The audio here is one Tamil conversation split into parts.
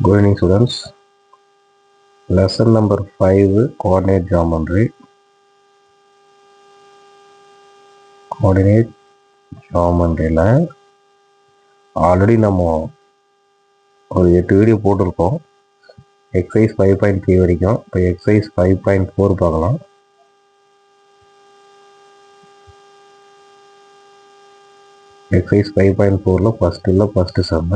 Good evening students. Lesson number 5 coordinate geometry. Coordinate geometryல already நம்ம ஒரு 8 வீடியோ போட்டிருக்கோம். எக்ஸசைஸ் 5.3 வரைக்கும். இப்போ எக்ஸசைஸ் 5.4 பார்க்கலாம். எக்ஸசைஸ் 5.4ல first sum.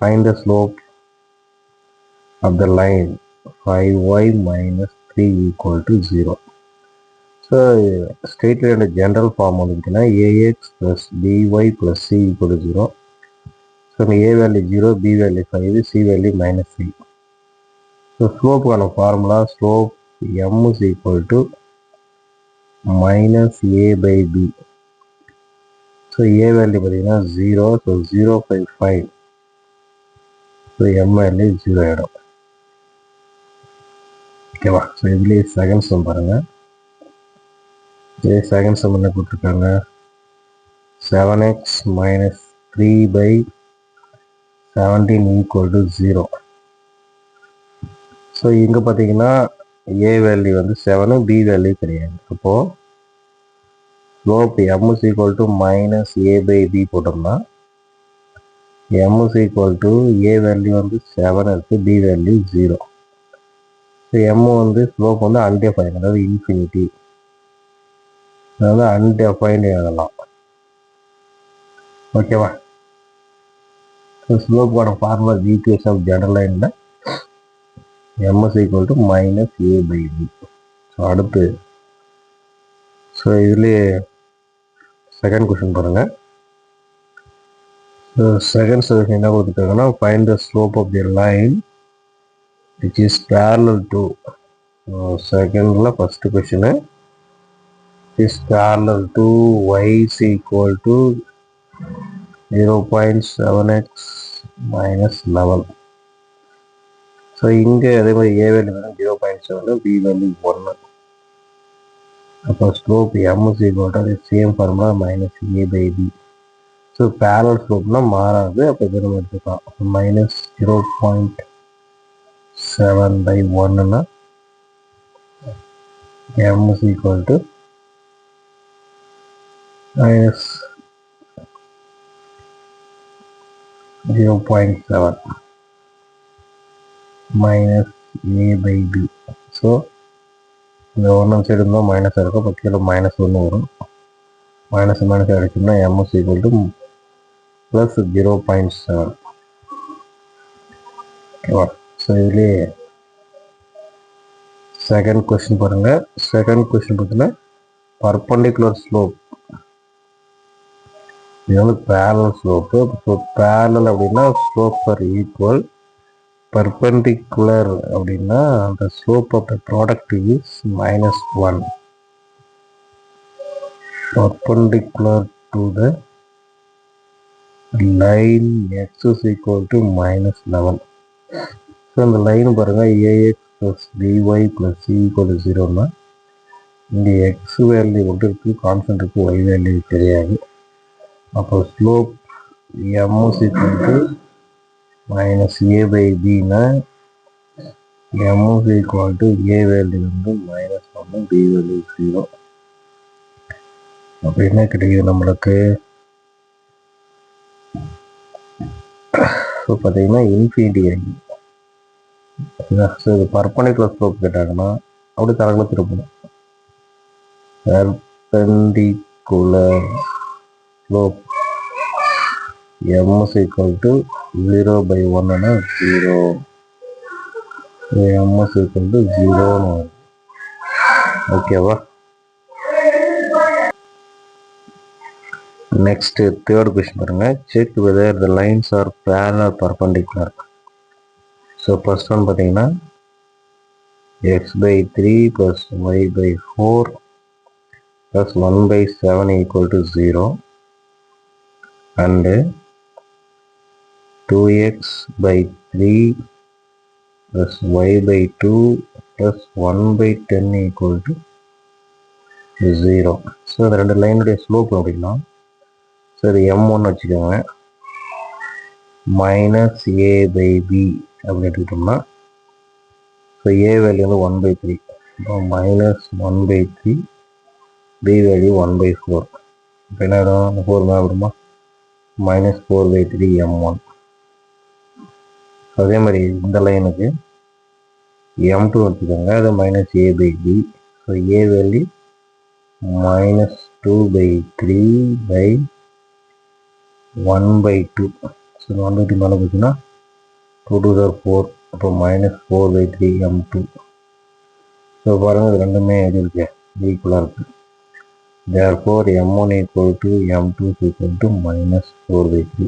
Find the slope of the line 5y minus 3 equal to 0. So, straight line general form வந்துச்சுன்னா ax plus by plus c equal to 0. So, a value 0, b value 5, c value minus 3. So, slope கான formula slope m is equal to minus a by b. So, a value பார்த்தீங்கன்னா 0, so 0 by 5. So, m value 0 ஆயிடும். ஓகேவா? ஸோ இதுலேயே செகண்ட் சம் பாருங்க. இதே செகண்ட் சம் என்ன கொடுத்துருக்காங்க, 7x minus 3 by 17 equal to 0. So இங்கே பார்த்தீங்கன்னா a வேல்யூ வந்து 7, b வேல்யூ கிடையாது. அப்போது slope m is equal to minus a by b போட்டோம்னா m is equal to a value வந்து 7 இருக்குது, b வேல்யூ 0. ஸோ m வந்து ஸ்லோப் வந்து அன்டிஃபைன், அதாவது இன்ஃபினிட்டி, அதாவது அன்டிஃபைன்டு எழுதலாம். ஓகேவா? ஸோ ஸ்லோப்போட ஃபார்முலா ஈக்குவேஷன் ஆஃப் ஜெனரல் லைனில் m is equal to minus a by b. So அடுத்து ஸோ இதுலேயே செகண்ட் கொஸ்டின் பாருங்கள். ஸோ செகண்ட் சொல்யூஷன் என்ன கொடுத்துருக்காங்கன்னா, find the slope of the line which is parallel to செகண்டில் first question is parallel to y is equal to 0.7x minus 11. So இங்கே அதே மாதிரி a வேல்யூ 0.7, b வேல்யூ 1. அப்போ slope m is equal to same formula minus a by b. So parallel ஸ்லோப்னா மாறாது, அப்போ இதை நம்ம எடுத்துக்கலாம். மைனஸ் 0.7 by 1னா m is equal to minus 0.7 minus a by b. So இந்த ஒன்றும் சைடு இருந்தால் மைனஸாக இருக்கும், இப்போ கீழே மைனஸ் 1 வரும். மைனஸ் அடிச்சோம்னா m is equal to plus 0.7. ஓகேவா? ஸோ இதுலேயே செகண்ட் கொஸ்டின் பாருங்கள். செகண்ட் கொஸ்டின் பார்த்தீங்கன்னா பர்பண்டிகுலர் ஸ்லோப், இது வந்து பேரலல் ஸ்லோப்பு. ஸோ பேரலல் அப்படின்னா ஸ்லோப் ஆர் ஈக்குவல், பர்பண்டிகுலர் அப்படின்னா அந்த slope of the product is -1. Perpendicular to the line x is equal to -11. So இந்த லைன் பாருங்கள், ax plus by plus c equal to 0னா இங்கே எக்ஸ் வேல்யூ மட்டும் இருக்குது, கான்ஸ்டன்ட் இருக்குது, ஒய் வேல்யூ தெரியாது. அப்போ slope m is equal to minus a by b னா m is equal to a value வந்து -1, b வேல்யூ 0. அப்போ என்ன கிடைக்குது நம்மளுக்கு? ஸோ பார்த்தீங்கன்னா இன்ஃபினிட்டி ஆகி. ஸோ இது பர்பண்டிகுலர் ஸ்லோப் கேட்டாங்கன்னா அப்படி தரங்களை திருப்பணும். Perpendicular slope m is equal to 0 by 1னா 0, m is equal to 0. ஓகேவா? நெக்ஸ்ட் தேர்ட் கொஸ்டின் பாருங்க. Check whether the lines are parallel perpendicular. So first one பார்த்தீங்கன்னா x by 3 plus y by 4 plus 1 by 7 equal to 0 and 2x by 3 plus y by 2 plus 1 by 10 equal to 0. So இந்த ரெண்டு லைனுடைய ஸ்லோப் அப்படின்னா, ஸோ இது m1 வச்சுக்கோங்க, மைனஸ் a by b அப்படின்னு எடுத்துக்கிட்டோம்னா ஸோ ஏ வேல்யூ வந்து 1/3, இப்போ -1/3, பி வேல்யூ 1/4. இப்போ என்ன வரும், அந்த 4 மேலே வருமா, -4/3 m1. அதே மாதிரி இந்த லைனுக்கு m2 எடுத்துக்கோங்க, அது -a/b. So a value -2/3/1/2. So 1/2 மேலே போச்சுன்னா 2 to the 4, அப்போ -4/3 m2. ஸோ பாருங்கள் இது ரெண்டுமே எது இருக்கு, ஈக்குவலாக இருக்குது. Therefore m1 equal to m2 is equal to -4/3.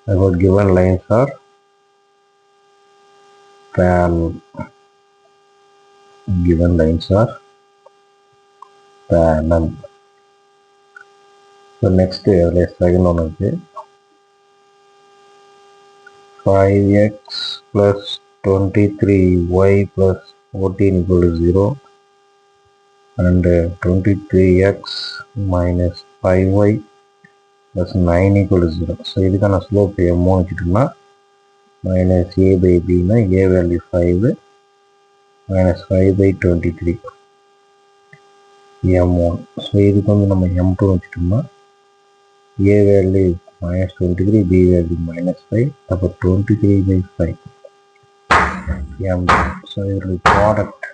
Therefore given lines are parallel. Given lines are parallel. So next second one is 5x plus 23y plus 14 equal to 0 and 23x minus 5y plus 9 equal to 0. So இதுக்கான slope m1 வச்சுட்டோம்னா minus a/b னா a value 5 minus 5/23 m1. So இதுக்கு வந்து நம்ம m2 வச்சுட்டோம்னா a value -23, b value -5, அப்போ 23/5 m2. ஸோ இதோட product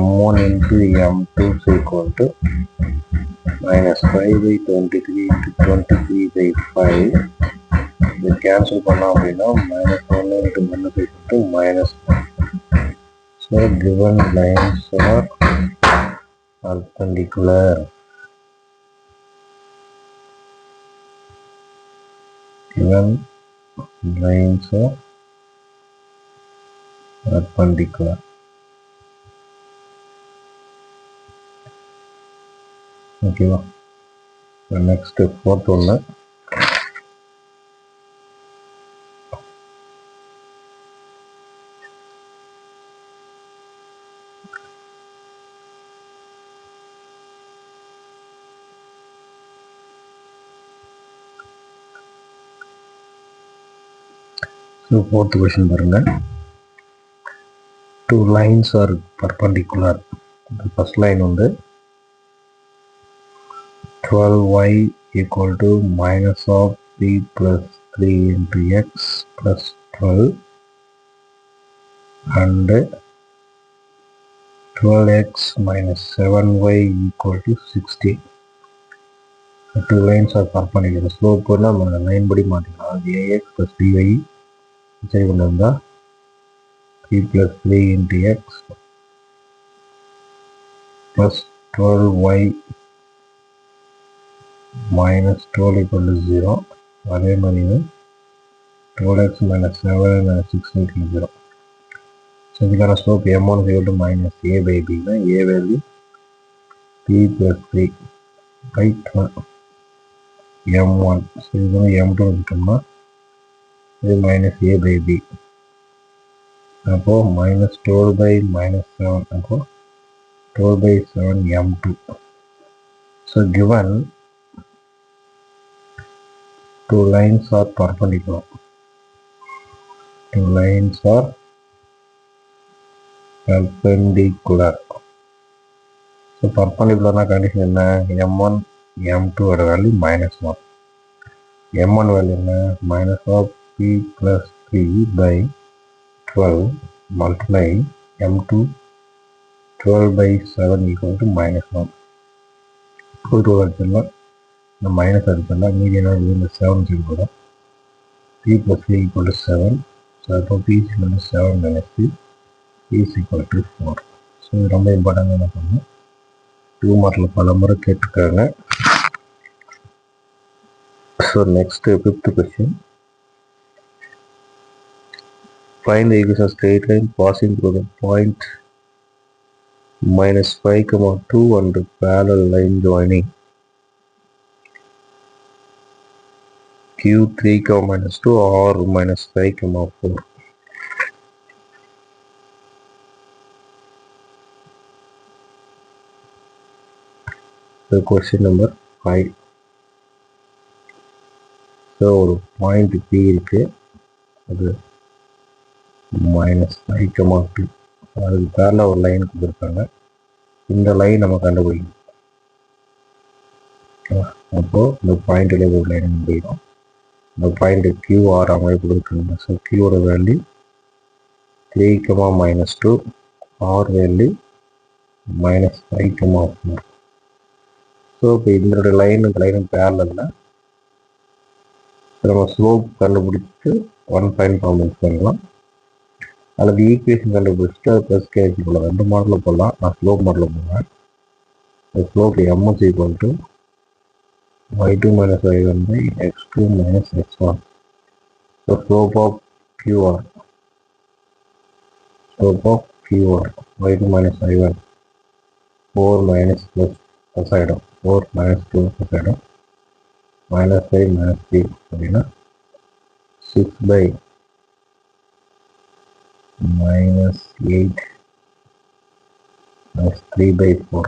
m1 into m2 is equal to -5/23 into 23/5. இது கேன்சல் பண்ணோம் அப்படின்னா -1 into -5 into -1. So given lines are perpendicular. Given lines are perpendicular. ஓகேவா. நெக்ஸ்ட் ஃபோர்த் ஒன்று, ஸோ ஃபோர்த் கொஸ்டின் பாருங்க. Two lines are perpendicular. The first line வந்து 12y equal to minus of b plus 3 into x plus 12 and 12x minus 7y equal to 60. The two lines are perpendicular. Slope நம்ம லைன் படி மாற்றிக்கலாம். ax plus by சரி கொண்டு வந்தால் 3 plus 3 into x plus 12y minus 12 equal to 0. அதே மாதிரி 12x minus 7 minus 6 equal to 0. So இதுக்கான slope m1 is equal to minus a/b னா a value 3 plus 3 by 12 m1. So இது வந்து m2 வச்சுட்டோம்னா இது minus a/b. அப்போது -12/-7, அப்போது 12/7 m2. So given two lines are perpendicular. Two lines are perpendicular. So perpendicular condition என்ன, m1 m2 ஓட வேல்யூ -1. m1 வேல்யூ என்ன, minus of p plus 3 by 12 multiply m2 12/7 equal to -1. ஒரு அடிச்சிடலாம், இந்த மைனஸ் அடிச்சிடலாம், மீதி என்ன இந்த 7 வரும். p plus 3 equal to 7. So அப்போ p is equal to 7 minus 3, p is equal to 4. So இது ரொம்ப இம்பார்ட்டன்ட் என்ன பண்ணணும், 2 மார்க்கில் பல முறை கேட்டிருக்காங்க. So next fifth question. Find the equation of straight line passing through the point -5, 2 and parallel line joining Q3, -2 or -5, 4. So question number 5. So ஒரு பாயிண்ட் P இருக்கு, அது -5,2. அதுக்கு பேரில் ஒரு லைன் கொடுத்துருக்காங்க. இந்த லைன் நம்ம கண்டுபிடிக்கணும். அப்போது இந்த பாயிண்டில் ஒரு லைன் கண்டுபிடிக்கணும். இந்த பாயிண்ட் QR அவங்க கொடுத்துருக்காங்க. ஸோ Qவோட வேல்யூ 3, -2, R வேல்யூ -5,4. ஸோ இப்போ இதனுடைய லைனும் பேரலில் நம்ம ஸ்லோப் கண்டுபிடிச்சிட்டு 1 பாயிண்ட் ஃபார்ம் யூஸ் பண்ணலாம். அல்லது ஈக்குவேஷன் கண்டுபிடிச்சிட்டு அது ப்ளஸ் கேஜி போடலாம். 2 மாடலில் போடலாம். நான் ஸ்லோப் மாடலில் போடுவேன். Slope M is equal to y2 minus y1 by x2 minus x1. So slope of QR y2 minus y1 4 minus plus item 4 minus 2 plus item minus 5 minus 3 அப்படின்னா 6 by minus 8 minus 3 by 4.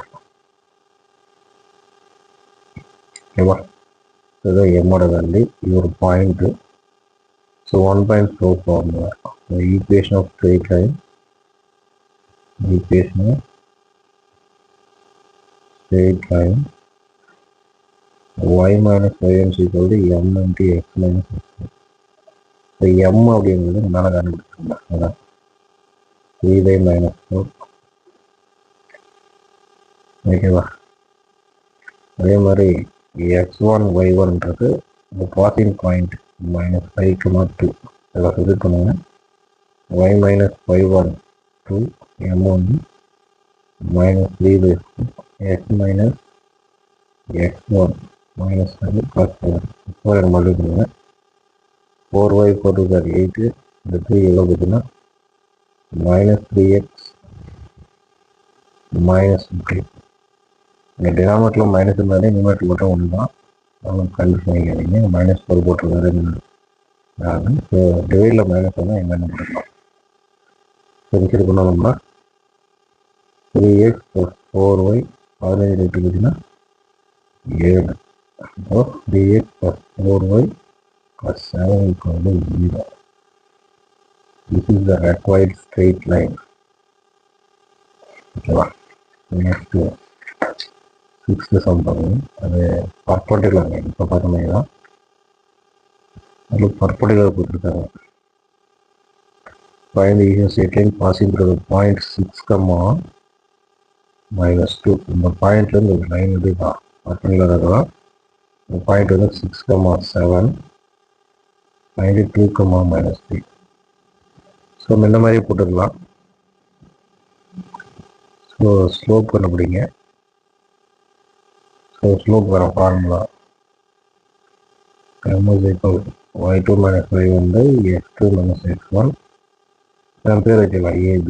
ஓகேவா? இதுதான் எம்மோட வேல்யூ. இது ஒரு point. So 1 point slope formula. Equation of straight line y minus y1 is equal to m into x minus x. இப்போ m அப்படிங்கிறது நம்மளால கண்டுபிடிச்சிருந்தோம். அதான் 3 by minus 4. ஓகேவா? அதே மாதிரி x1 y1ன்றது பாசிங் பாயிண்ட் -5,2. இதெல்லாம் இது பண்ணுங்க. y minus y1 2 m1 -3 by 4 x minus x1 minus 5 plus 7. இப்போ மல்டிபிள் பண்ணுங்க. 4y 4 is 8. இந்த 3 எவ்வளோ பார்த்தீங்கன்னா -3x -3. இந்த டினாமினேட்டரில் மைனஸ் இருந்தாலே நியூமரேட்டர் மட்டும் ஒன்று தான். அவங்க கன்ஃபியூஸ் பண்ணிக்கிறீங்க. -4 போட்டுருக்காரு. ஸோ டிவைடில் மைனஸ் வந்தால் என்னென்ன போட்டுக்கலாம். கன்சிடர் பண்ணோம்னா 3x + 4y 15 ரேட்டு பார்த்தீங்கன்னா 7. அப்போ 3x + 4y + 7 = 0. This is the required straight line. ஓகேவா? நெக்ஸ்ட்டு 6th சம் பண்ணுங்க. அது பர்பண்டிகுலர் லைன். இப்போ பார்த்தீங்கன்னா அதில் பர்பண்டிகுலர் கொடுத்துருக்காங்க. Find the easiest straight line passing through the point 6, -2. இந்த பாயிண்ட்லேருந்து ஒரு லைன் இதுதான் பர்பண்டிகுலர் இருக்கலாம். இந்த பாயிண்ட் வந்து 6, 7 -2, -3. ஸோ இந்த மாதிரி போட்டுக்கலாம். ஸோ ஸ்லோப் கண்டுபிடிங்க. ஸோ ஸ்லோப் வர formula m is equal to y2 minus y1 by x2 minus x1. நம்ம பேர் வச்சுக்கலாம் AB.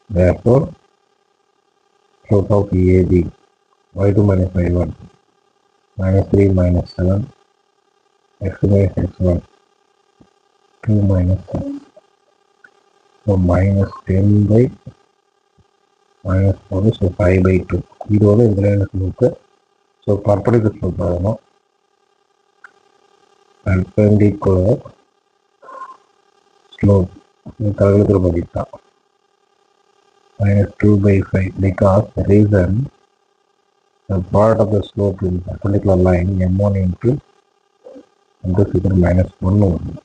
Therefore slope of AB y2 minus y1 -3 minus 7 x2 minus x1 2 minus 6. So -10 by -4, so 5 by 2. இது வந்து இந்த line slope. So perpendicular slope ஆகணும். பர்பண்டிகுலர் ஸ்லோப் கலகுலத்தில் மதிப்பா -2 by 5 because the reason the part of the slope in perpendicular line m1 into figure -1 வரும்.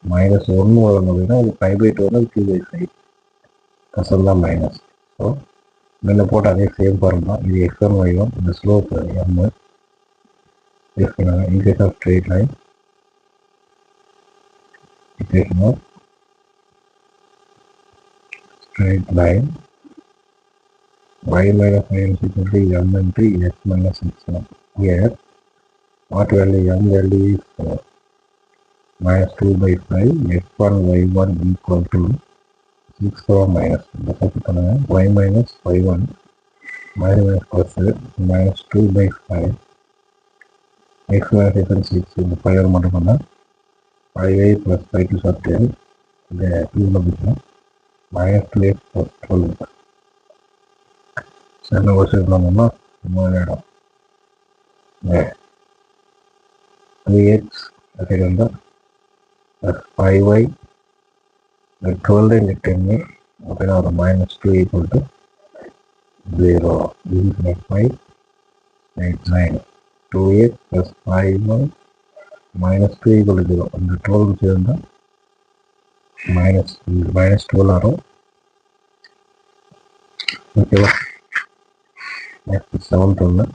-1 வரும் அப்படின்னா அது 5 by 2 வந்து 3 by 5 கசம் தான் மைனஸ். ஸோ இதில் போட்டு அதே சேம் ஃபார்முலா. இது x1 y1 இந்த ஸ்லோப் m யூஸ் பண்ணாங்க. Equation of straight line y minus y is equal to m into x minus x1. Here what value m value is -2 by 5 x1 y1 equal to 6 minus y minus y1 minus plus -2 by 5 x minus x1 6. இந்த 5 மட்டும் பண்ணால் 5y plus 5 to 10. இந்த 2 -2x plus 12. சில வருஷம் இருந்தோம்னா 3 இடம் 2x சைடு வந்தால் ப்ளஸ் 5y 12 into 10 அப்படின்னா ஒரு -2 equal to 0. This is my 5 8 9 2x plus 5y -2 equal to 0. இந்த 12 சேர்ந்தா -12 வரும். ஓகேவா? நெக்ஸ்ட் 7th ஒன்று